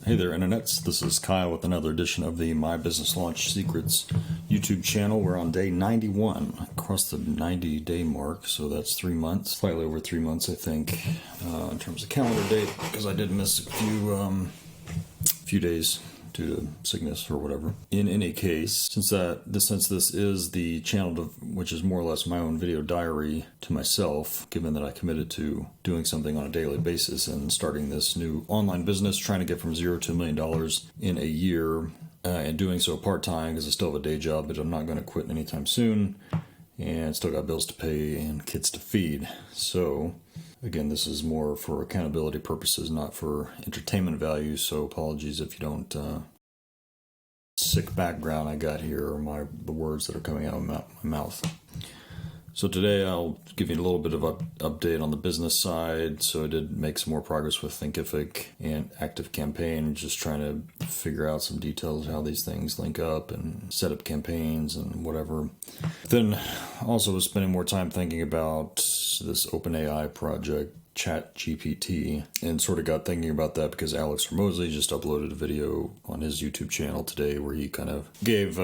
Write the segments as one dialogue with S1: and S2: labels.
S1: Hey there, internets. This is Kyle with another edition of the My Business Launch Secrets YouTube channel. We're on day 91, across the 90-day mark, so that's 3 months, slightly over 3 months, I think, in terms of calendar date, because I did miss a few days due to sickness or whatever. In any case, since this is the channel which is more or less my own video diary to myself, given that I committed to doing something on a daily basis and starting this new online business, trying to get from $0 to $1 million in a year, and doing so part-time because I still have a day job, but I'm not going to quit anytime soon, and still got bills to pay and kids to feed. So again, this is more for accountability purposes, not for entertainment value, so apologies if you don't sick background I got here or the words that are coming out of my mouth. So today I'll give you a little bit of an update on the business side. So I did make some more progress with Thinkific and Active Campaign, just trying to figure out some details how these things link up and set up campaigns and whatever. Then also was spending more time thinking about this OpenAI project, Chat GPT, and sort of got thinking about that because Alex Hormozy just uploaded a video on his YouTube channel today where he kind of gave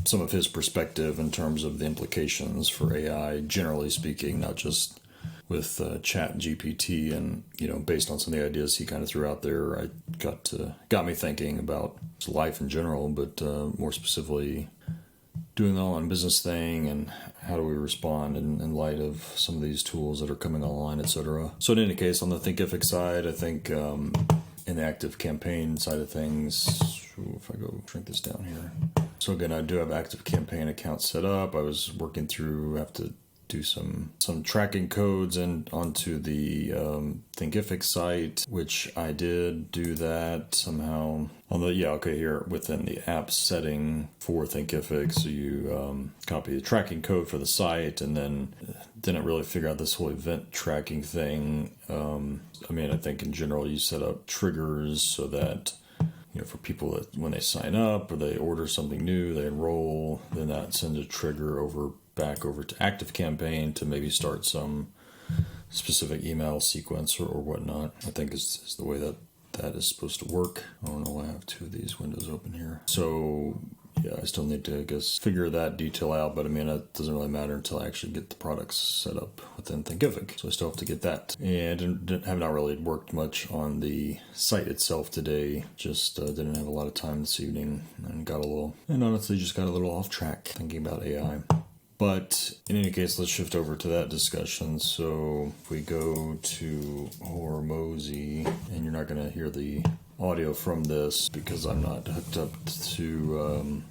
S1: some of his perspective in terms of the implications for AI, generally speaking, not just with Chat GPT. And, based on some of the ideas he kind of threw out there, I got me thinking about life in general, but more specifically doing the online business thing and how do we respond in light of some of these tools that are coming online, etc. So in any case, on the Thinkific side, I think in the Active Campaign side of things, if I go shrink this down here. So again, I do have Active Campaign accounts set up. I was working through, have to do some tracking codes and onto the Thinkific site, which I did do that somehow on the, here within the app setting for Thinkific. So you copy the tracking code for the site and then didn't really figure out this whole event tracking thing. I think in general you set up triggers so that for people that when they sign up or they order something new, they enroll, then that sends a trigger back over to Active Campaign to maybe start some specific email sequence or whatnot. I think is the way that is supposed to work. I don't know why I have two of these windows open here. So yeah, I still need to, figure that detail out, but it doesn't really matter until I actually get the products set up within Thinkific. So I still have to get that. And have not really worked much on the site itself today. Just didn't have a lot of time this evening and honestly just got a little off track thinking about AI. But in any case, let's shift over to that discussion. So if we go to Hormozy, and you're not going to hear the audio from this because I'm not hooked up to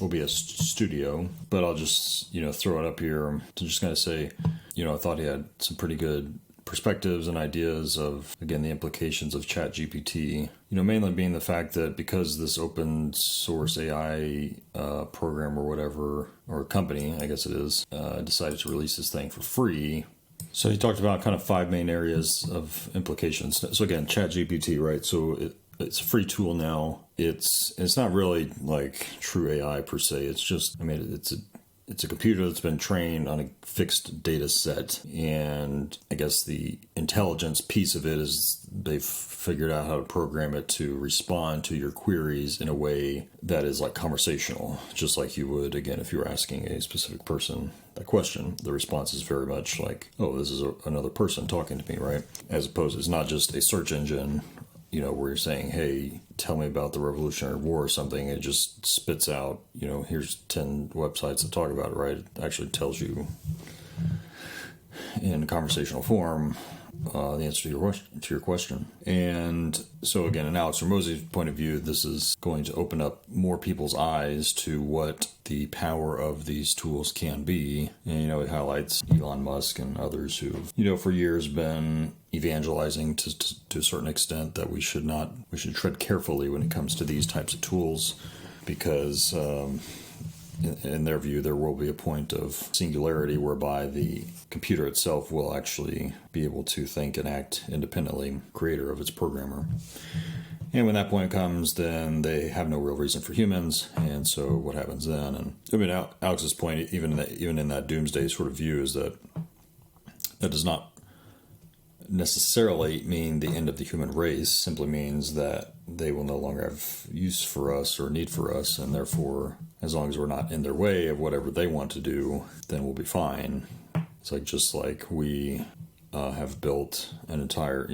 S1: OBS Studio, but I'll just, throw it up here to just kind of say, I thought he had some pretty good perspectives and ideas of, again, the implications of Chat GPT, mainly being the fact that because this open source AI program or whatever, or company, I guess it is, decided to release this thing for free. So he talked about kind of 5 main areas of implications. So again, Chat GPT, right? So it's a free tool now. It's not really like true AI per se. It's just, it's a computer that's been trained on a fixed data set, and I guess the intelligence piece of it is they've figured out how to program it to respond to your queries in a way that is like conversational, just like you would, again, if you were asking a specific person that question. The response is very much like, oh, this is another person talking to me, right? As opposed, it's not just a search engine, where you're saying, hey, tell me about the Revolutionary War or something. It just spits out, here's 10 websites that talk about it, right? It actually tells you in conversational form the answer to your question. And so again, in Alex Hormozy's point of view, this is going to open up more people's eyes to what the power of these tools can be. And, it highlights Elon Musk and others who've, for years been evangelizing to a certain extent that we should tread carefully when it comes to these types of tools because, in their view, there will be a point of singularity whereby the computer itself will actually be able to think and act independently, creator of its programmer. And when that point comes, then they have no real reason for humans. And so what happens then? And Alex's point, even in that doomsday sort of view, is that does not necessarily mean the end of the human race. Simply means that they will no longer have use for us or need for us, and therefore, as long as we're not in their way of whatever they want to do, then we'll be fine. It's like just like we have built an entire,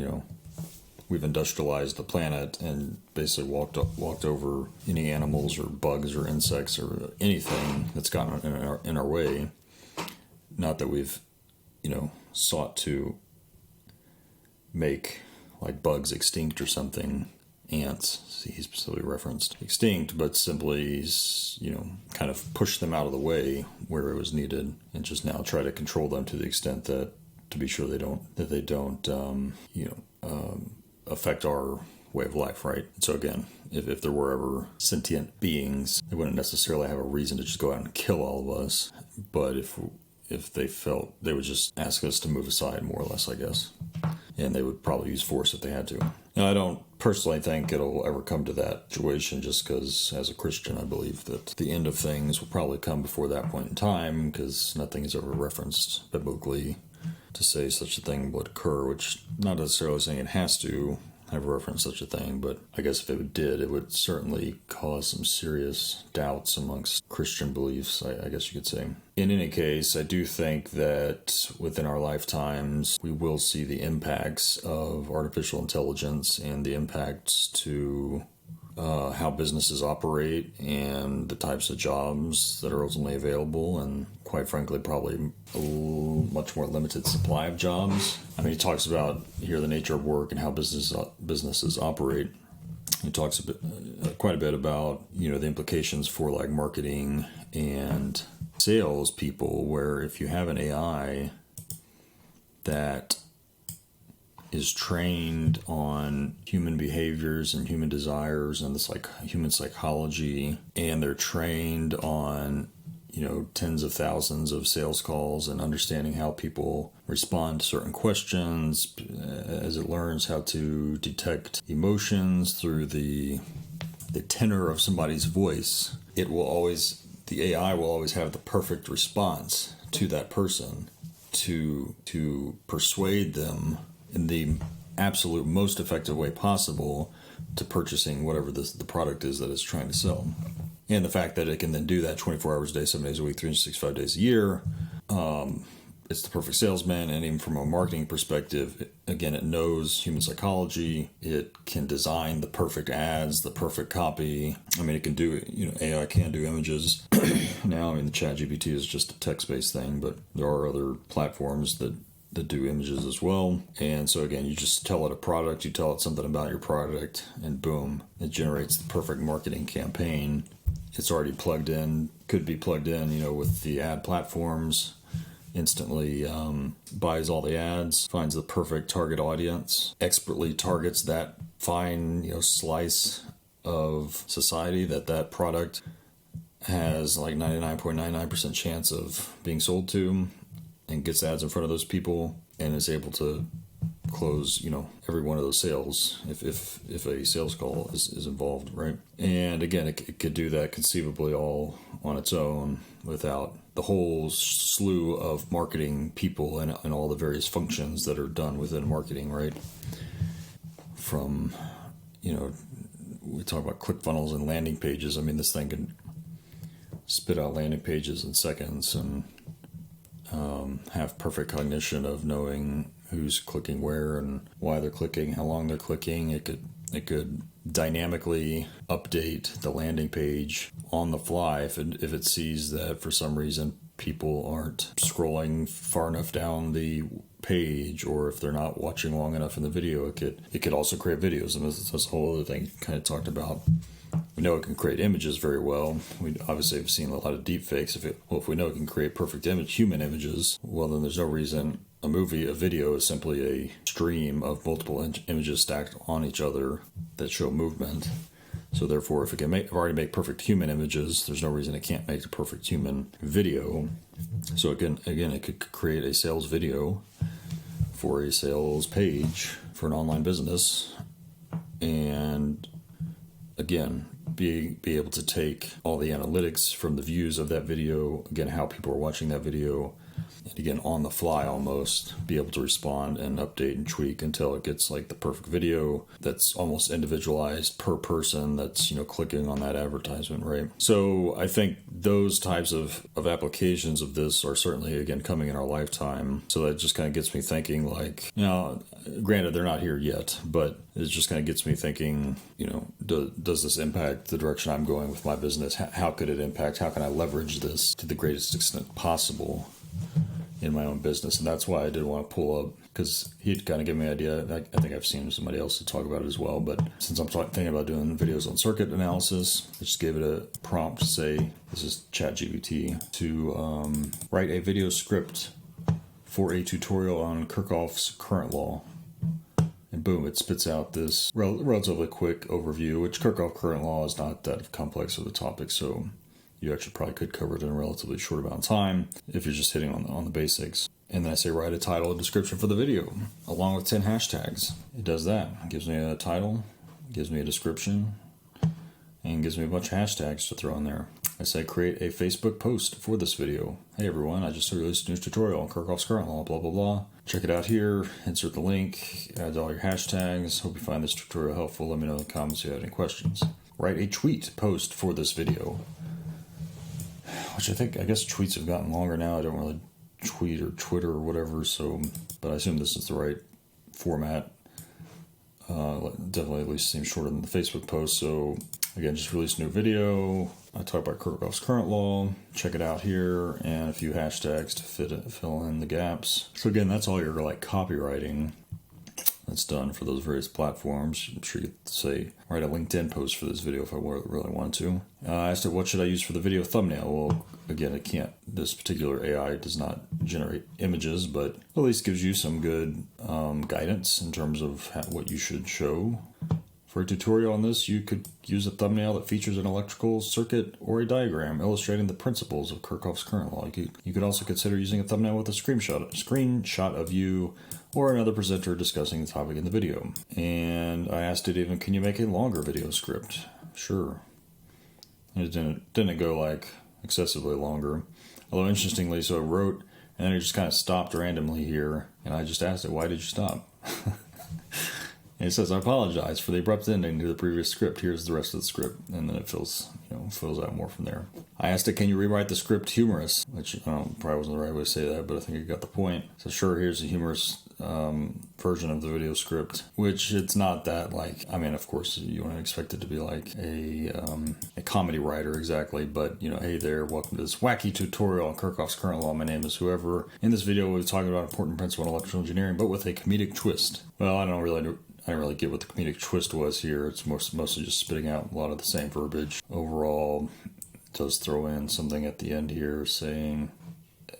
S1: we've industrialized the planet and basically walked over any animals or bugs or insects or anything that's gotten in our way. Not that we've, sought to make like bugs extinct or something, ants, see, he specifically referenced extinct, but simply, kind of push them out of the way where it was needed, and just now try to control them to the extent that, to be sure they don't affect our way of life, right? So again, if there were ever sentient beings, they wouldn't necessarily have a reason to just go out and kill all of us, but if they felt, they would just ask us to move aside, more or less, I guess. And they would probably use force if they had to. Now, I don't personally think it'll ever come to that situation, just because as a Christian, I believe that the end of things will probably come before that point in time, because nothing is ever referenced biblically to say such a thing would occur, which not necessarily saying it has to have referenced such a thing, but I guess if it did, it would certainly cause some serious doubts amongst Christian beliefs, I guess you could say. In any case, I do think that within our lifetimes, we will see the impacts of artificial intelligence and the impacts to how businesses operate and the types of jobs that are ultimately available, and quite frankly, probably a much more limited supply of jobs. I mean, he talks about here the nature of work and how businesses operate. He talks quite a bit about, the implications for like marketing and sales people, where if you have an AI that is trained on human behaviors and human desires and this like human psychology, and they're trained on tens of thousands of sales calls and understanding how people respond to certain questions, as it learns how to detect emotions through the tenor of somebody's voice, the AI will always have the perfect response to that person to persuade them in the absolute most effective way possible to purchasing whatever the product is that it's trying to sell. And the fact that it can then do that 24 hours a day, 7 days a week, 365 days a year, it's the perfect salesman. And even from a marketing perspective, again, it knows human psychology. It can design the perfect ads, the perfect copy. I mean, it can do, AI can do images. Now, the Chat GPT is just a text-based thing, but there are other platforms that do images as well. And so again, you just tell it a product, you tell it something about your product, and boom, it generates the perfect marketing campaign. It's already plugged in, could be plugged in, with the ad platforms, instantly buys all the ads, finds the perfect target audience, expertly targets that fine, slice of society that product has like 99.99% chance of being sold to, and gets ads in front of those people and is able to close, every one of those sales if a sales call is involved, right? And again, it could do that conceivably all on its own without the whole slew of marketing people and all the various functions that are done within marketing, right? From, we talk about ClickFunnels and landing pages. This thing can spit out landing pages in seconds and have perfect cognition of knowing who's clicking where and why they're clicking, how long they're clicking. It could dynamically update the landing page on the fly if it sees that for some reason people aren't scrolling far enough down the page, or if they're not watching long enough in the video. It could also create videos, and that's a whole other thing you kind of talked about. We know it can create images very well. We obviously have seen a lot of deep fakes. If we know it can create perfect human images, well, then there's no reason a video is simply a stream of multiple images stacked on each other that show movement. So therefore, if it can already make perfect human images, there's no reason it can't make a perfect human video. So again, it could create a sales video for a sales page for an online business, and again, be able to take all the analytics from the views of that video, again, how people are watching that video, and again, on the fly almost, be able to respond and update and tweak until it gets like the perfect video that's almost individualized per person that's, clicking on that advertisement, right? So I think those types of applications of this are certainly, again, coming in our lifetime. So that just kind of gets me thinking, like, granted, they're not here yet, but it just kind of gets me thinking, does this impact the direction I'm going with my business? How could it impact? How can I leverage this to the greatest extent possible in my own business? And that's why I did want to pull up, because he'd kind of give me an idea. I think I've seen somebody else to talk about it as well. But since I'm thinking about doing videos on circuit analysis, I just gave it a prompt to say, this is Chat GPT, to write a video script for a tutorial on Kirchhoff's current law. And boom, it spits out this relatively quick overview, which Kirchhoff current law is not that complex of a topic, so you actually probably could cover it in a relatively short amount of time if you're just hitting on the basics. And then I say write a title and description for the video, along with 10 hashtags. It does that. It gives me a title, gives me a description, and gives me a bunch of hashtags to throw in there. I say create a Facebook post for this video. Hey everyone, I just released a new tutorial on Kirchhoff's current law, blah, blah, blah. Check it out here, insert the link, add all your hashtags. Hope you find this tutorial helpful. Let me know in the comments if you have any questions. Write a tweet post for this video, which I guess tweets have gotten longer now. I don't really tweet or Twitter or whatever, but I assume this is the right format. Definitely at least seems shorter than the Facebook post. So again, just released a new video. I talk about Kirchhoff's current law. Check it out here, and a few hashtags to fill in the gaps. So again, that's all your copywriting that's done for those various platforms. I'm sure you could say, write a LinkedIn post for this video if I really wanted to. I asked it, what should I use for the video thumbnail? Well, again, it can't. This particular AI does not generate images, but at least gives you some good guidance in terms of what you should show. For a tutorial on this, you could use a thumbnail that features an electrical circuit or a diagram illustrating the principles of Kirchhoff's current law. You could also consider using a thumbnail with a screenshot of you or another presenter discussing the topic in the video. And I asked it even, can you make a longer video script? Sure. And it didn't go like excessively longer. Although interestingly, so it wrote, and then it just kind of stopped randomly here. And I just asked it, why did you stop? And it says, I apologize for the abrupt ending to the previous script. Here's the rest of the script. And then it fills out more from there. I asked it, can you rewrite the script humorous? Which probably wasn't the right way to say that, but I think you got the point. So sure, here's a humorous version of the video script, which it's not that of course you wouldn't expect it to be like a comedy writer exactly, but hey there, welcome to this wacky tutorial on Kirchhoff's current law. My name is whoever. In this video, we'll be talking about an important principle in electrical engineering, but with a comedic twist. Well, I didn't really get what the comedic twist was here. It's mostly just spitting out a lot of the same verbiage. Overall, it does throw in something at the end here saying,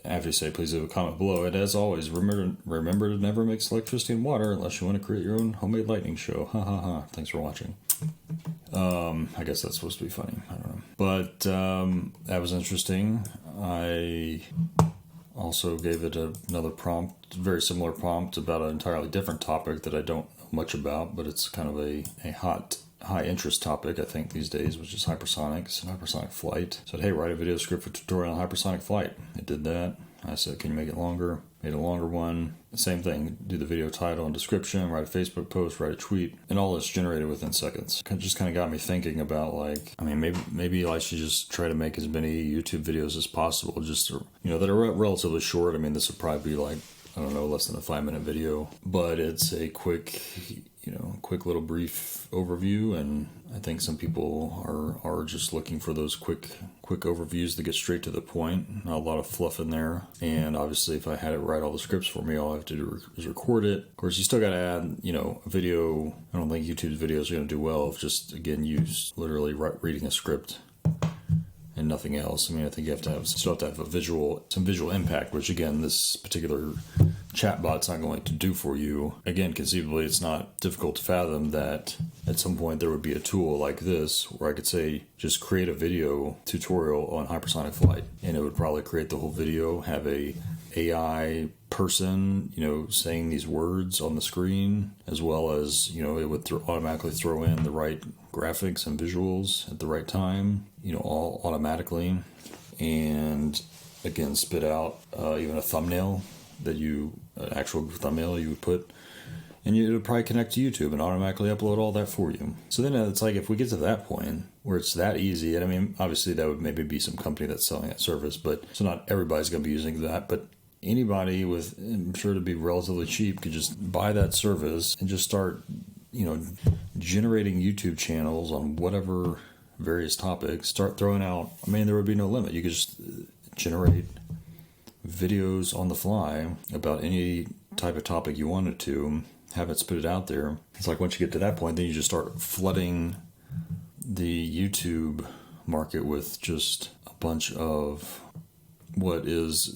S1: after you say, please leave a comment below. And as always, remember to never mix electricity and water unless you want to create your own homemade lightning show. Ha ha ha. Thanks for watching. I guess that's supposed to be funny. I don't know. But that was interesting. I also gave it another prompt, very similar prompt about an entirely different topic that I don't know much about, but it's kind of a high interest topic, I think, these days, which is hypersonics and hypersonic flight. So, hey, write a video script for tutorial on hypersonic flight. It did that. I said, can you make it longer? Made a longer one. Same thing, do the video title and description, write a Facebook post, write a tweet, and all this generated within seconds. It just kind of got me thinking about maybe I should just try to make as many YouTube videos as possible, just that are relatively short. This would probably be less than a 5-minute video, but it's a quick little brief overview, and I think some people are just looking for those quick overviews that get straight to the point, not a lot of fluff in there. And obviously, if I had it write all the scripts for me, all I have to do is record it. Of course, you still got to add, a video. I don't think YouTube's videos are going to do well if just, again, use literally reading a script and nothing else. I think you still have to have some visual impact, which again, this particular chatbot's not going to do for you. Again, conceivably, it's not difficult to fathom that at some point there would be a tool like this where I could say, just create a video tutorial on hypersonic flight, and it would probably create the whole video, have a AI person, saying these words on the screen, as well as, it would automatically throw in the right graphics and visuals at the right time, all automatically. And again, spit out even a thumbnail an actual thumbnail you would put, and it would probably connect to YouTube and automatically upload all that for you. So then it's like, if we get to that point where it's that easy, and I mean, obviously that would maybe be some company that's selling that service, but so not everybody's going to be using that, but anybody with, I'm sure to be relatively cheap, could just buy that service and just start, generating YouTube channels on whatever various topics, start throwing out, I mean, there would be no limit. You could just generate videos on the fly about any type of topic you wanted to, have it spit it out there. It's like, once you get to that point, then you just start flooding the YouTube market with just a bunch of what is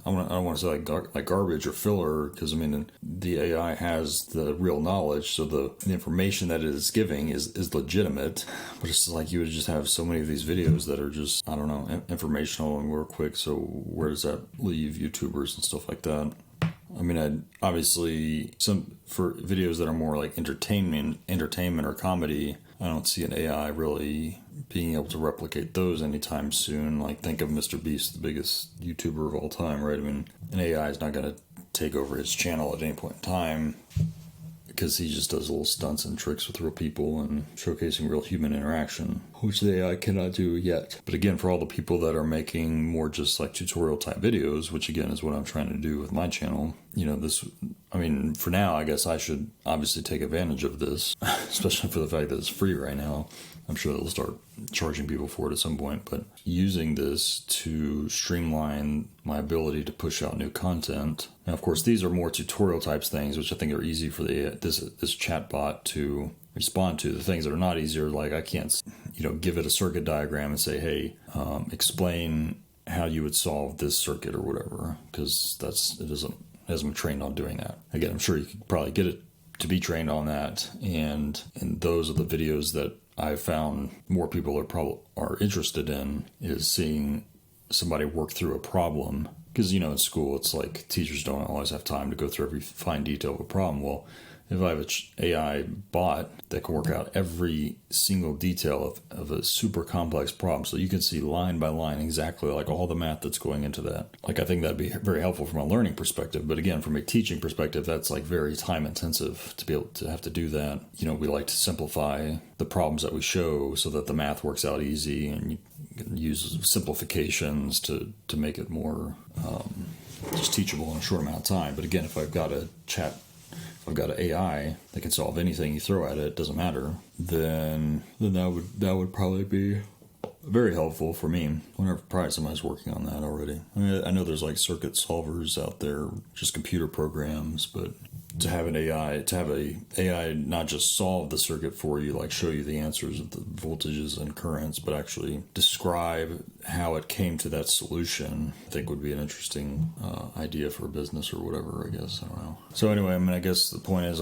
S1: I don't want to say like garbage or filler, because I mean, the AI has the real knowledge, so the information that it is giving is legitimate, but it's like you would just have so many of these videos that are just, I don't know, informational and real quick. So where does that leave YouTubers and stuff like that? I mean, obviously for videos that are more like entertainment or comedy, I don't see an AI really being able to replicate those anytime soon. Like, think of Mr. Beast, the biggest YouTuber of all time, right? I mean, an AI is not going to take over his channel at any point in time, because he just does little stunts and tricks with real people and showcasing real human interaction, which the AI cannot do yet. But again, for all the people that are making more just like tutorial type videos, which again is what I'm trying to do with my channel, for now, I guess I should obviously take advantage of this, especially for the fact that it's free right now. I'm sure they'll start charging people for it at some point, but using this to streamline my ability to push out new content. Now, of course, these are more tutorial types things, which I think are easy for this chat bot to respond to. The things that are not easier, like I can't, give it a circuit diagram and say, hey, explain how you would solve this circuit or whatever, because it hasn't been trained on doing that. Again, I'm sure you could probably get it to be trained on that, and those are the videos that I've found more people are interested in, is seeing somebody work through a problem. Because, in school, it's like teachers don't always have time to go through every fine detail of a problem. Well, if I have an AI bot that can work out every single detail of a super complex problem, so you can see line by line exactly like all the math that's going into that, like, I think that'd be very helpful from a learning perspective. But again, from a teaching perspective, that's like very time intensive to be able to have to do that. We like to simplify the problems that we show so that the math works out easy, and you can use simplifications to make it more just teachable in a short amount of time. But again, if I've got an AI that can solve anything you throw at it, doesn't matter, then that would probably be very helpful for me. I wonder if probably somebody's working on that already. I mean, I know there's like circuit solvers out there, just computer programs, but to have a AI not just solve the circuit for you, like show you the answers of the voltages and currents, but actually describe how it came to that solution, I think would be an interesting idea for a business or whatever, I guess. I don't know. So anyway, I mean, I guess the point is,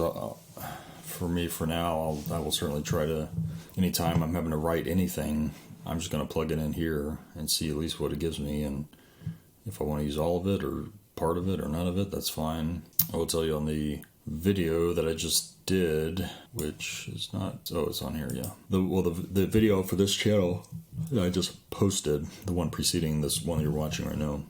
S1: for me, for now, I will certainly try to, anytime I'm having to write anything, I'm just going to plug it in here and see at least what it gives me. And if I want to use all of it or part of it or none of it, that's fine. I will tell you on the video that I just did, which is not, it's on here, yeah. The video for this channel that I just posted, the one preceding this one you're watching right now,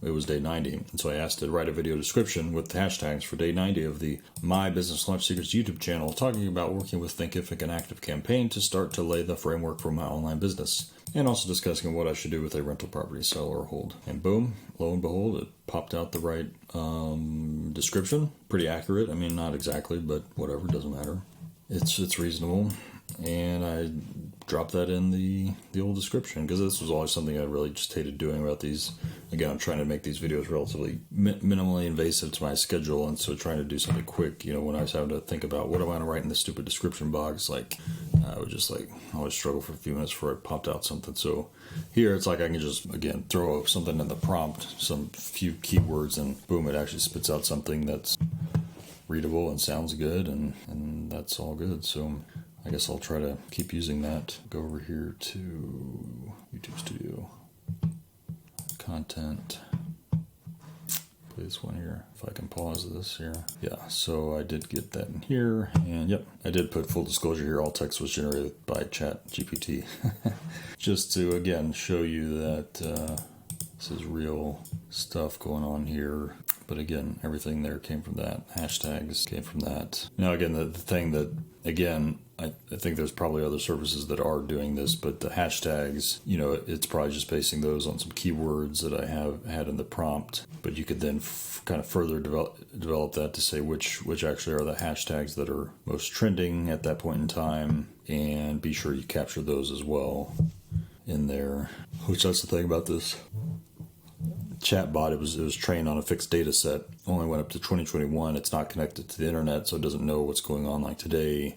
S1: it was day 90. And so I asked to write a video description with hashtags for day 90 of the My Business Launch Secrets YouTube channel, talking about working with Thinkific and ActiveCampaign to start to lay the framework for my online business, and also discussing what I should do with a rental property, sell or hold. And boom, lo and behold, it popped out the right description. Pretty accurate. I mean, not exactly, but whatever, doesn't matter. It's reasonable. And I dropped that in the old description, because this was always something I really just hated doing about these. Again, I'm trying to make these videos relatively minimally invasive to my schedule, and so trying to do something quick, when I was having to think about what am I going to write in this stupid description box, like I would just always struggle for a few minutes before it popped out something. So here it's like I can just, again, throw something in the prompt, some few keywords, and boom, it actually spits out something that's readable and sounds good, and that's all good. So I guess I'll try to keep using that. Go over here to YouTube Studio, content, Hopefully this one here, if I can pause this here. Yeah, so I did get that in here, and yep, I did put full disclosure here. All text was generated by Chat GPT. Just to, again, show you that this is real stuff going on here. But again, everything there came from that. Hashtags came from that. Now, again, the thing that, again, I think there's probably other services that are doing this, but the hashtags, you know, it's probably just basing those on some keywords that I have had in the prompt. But you could then kind of further develop that to say which actually are the hashtags that are most trending at that point in time, and be sure you capture those as well in there. Which, that's the thing about this chatbot, it was trained on a fixed data set, only went up to 2021. It's not connected to the internet, so it doesn't know what's going on like today.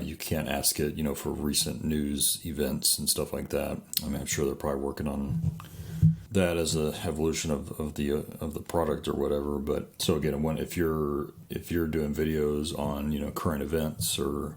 S1: You can't ask it, you know, for recent news events and stuff like that. I mean, I'm sure they're probably working on that as an evolution of the product or whatever. But so again, if you're doing videos on, you know, current events or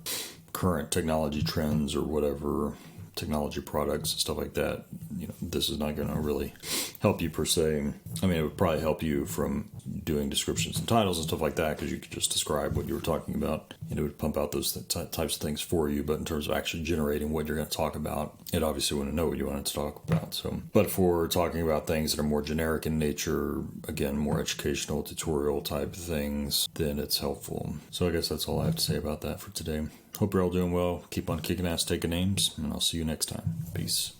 S1: current technology trends or whatever, technology products and stuff like that, you know, this is not going to really help you per se. I mean, it would probably help you from doing descriptions and titles and stuff like that, because you could just describe what you were talking about and it would pump out those types of things for you. But in terms of actually generating what you're going to talk about, it obviously wouldn't know what you wanted to talk about. So, but if we're talking about things that are more generic in nature, again, more educational, tutorial type things, then it's helpful. So I guess that's all I have to say about that for today. Hope you're all doing well. Keep on kicking ass, taking names, and I'll see you next time. Peace.